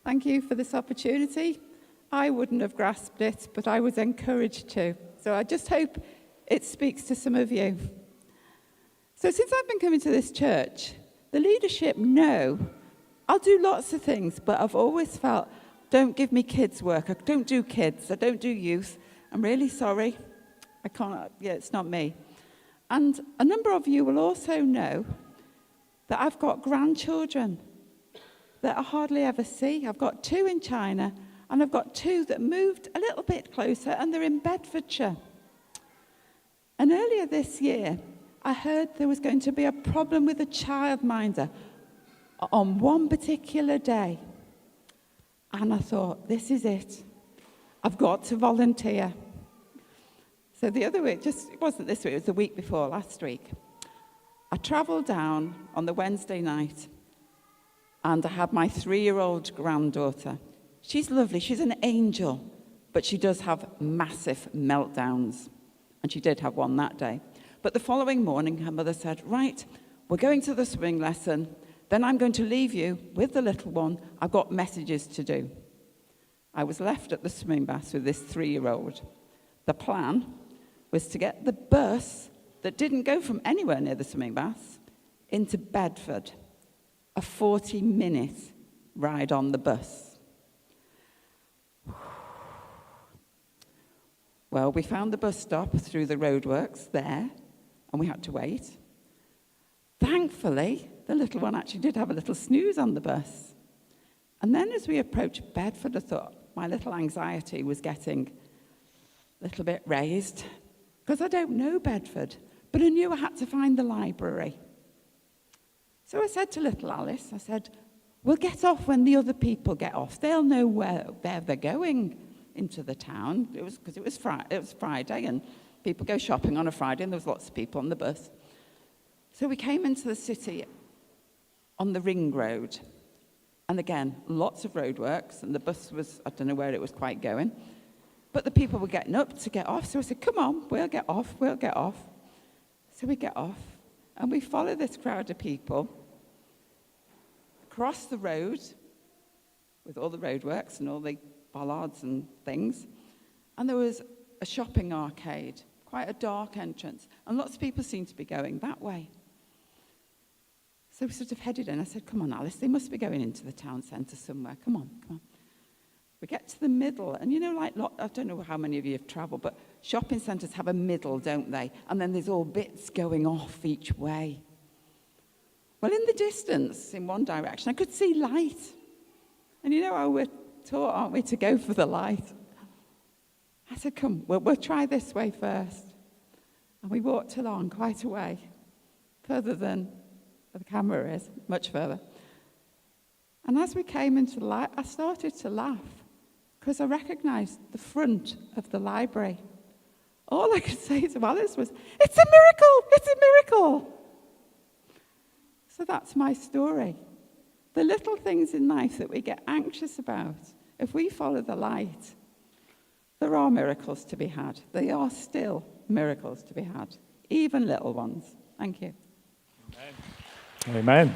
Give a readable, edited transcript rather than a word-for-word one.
Thank you for this opportunity. I wouldn't have grasped it, but I was encouraged to. So I just hope it speaks to some of you. So since I've been coming to this church, the leadership know I'll do lots of things, but I've always felt, don't give me kids work. I don't do kids. I don't do youth. I'm really sorry. I can't, it's not me. And a number of you will also know that I've got grandchildren that I hardly ever see. I've got 2 in China, and I've got 2 that moved a little bit closer, and they're in Bedfordshire. And earlier this year, I heard there was going to be a problem with a childminder on one particular day. And I thought, this is it. I've got to volunteer. So the other week, it wasn't this week, it was the week before, last week. I travelled down on the Wednesday night, and I had my 3-year-old granddaughter. She's lovely, she's an angel, but she does have massive meltdowns. And she did have one that day. But the following morning, her mother said, right, we're going to the swimming lesson. Then I'm going to leave you with the little one. I've got messages to do. I was left at the swimming bath with this 3-year-old. The plan was to get the bus that didn't go from anywhere near the swimming bath into Bedford, a 40-minute ride on the bus. Well, we found the bus stop through the roadworks there, and we had to wait. Thankfully, the little one actually did have a little snooze on the bus. And then as we approached Bedford, I thought my little anxiety was getting a little bit raised, because I don't know Bedford, but I knew I had to find the library. So I said to little Alice, I said, we'll get off when the other people get off. They'll know where they're going into the town. It was Friday, and people go shopping on a Friday, and there was lots of people on the bus. So we came into the city on the ring road. And again, lots of roadworks, and the bus was, I don't know where it was quite going. But the people were getting up to get off, so I said, come on, we'll get off. So we get off, and we follow this crowd of people across the road with all the roadworks and all the bollards and things. And there was a shopping arcade, quite a dark entrance, and lots of people seemed to be going that way. So we sort of headed in. I said, come on, Alice, they must be going into the town centre somewhere. Come on. We get to the middle, and I don't know how many of you have travelled, but shopping centres have a middle, don't they? And then there's all bits going off each way. Well, in the distance, in one direction, I could see light. And you know how we're taught, aren't we, to go for the light? I said, come, we'll try this way first. And we walked along quite a way, further than the camera is, much further. And as we came into the light, I started to laugh, because I recognised the front of the library. All I could say to Alice was, it's a miracle, it's a miracle. So that's my story. The little things in life that we get anxious about, if we follow the light, there are miracles to be had. They are still miracles to be had, even little ones. Thank you. Amen. Amen.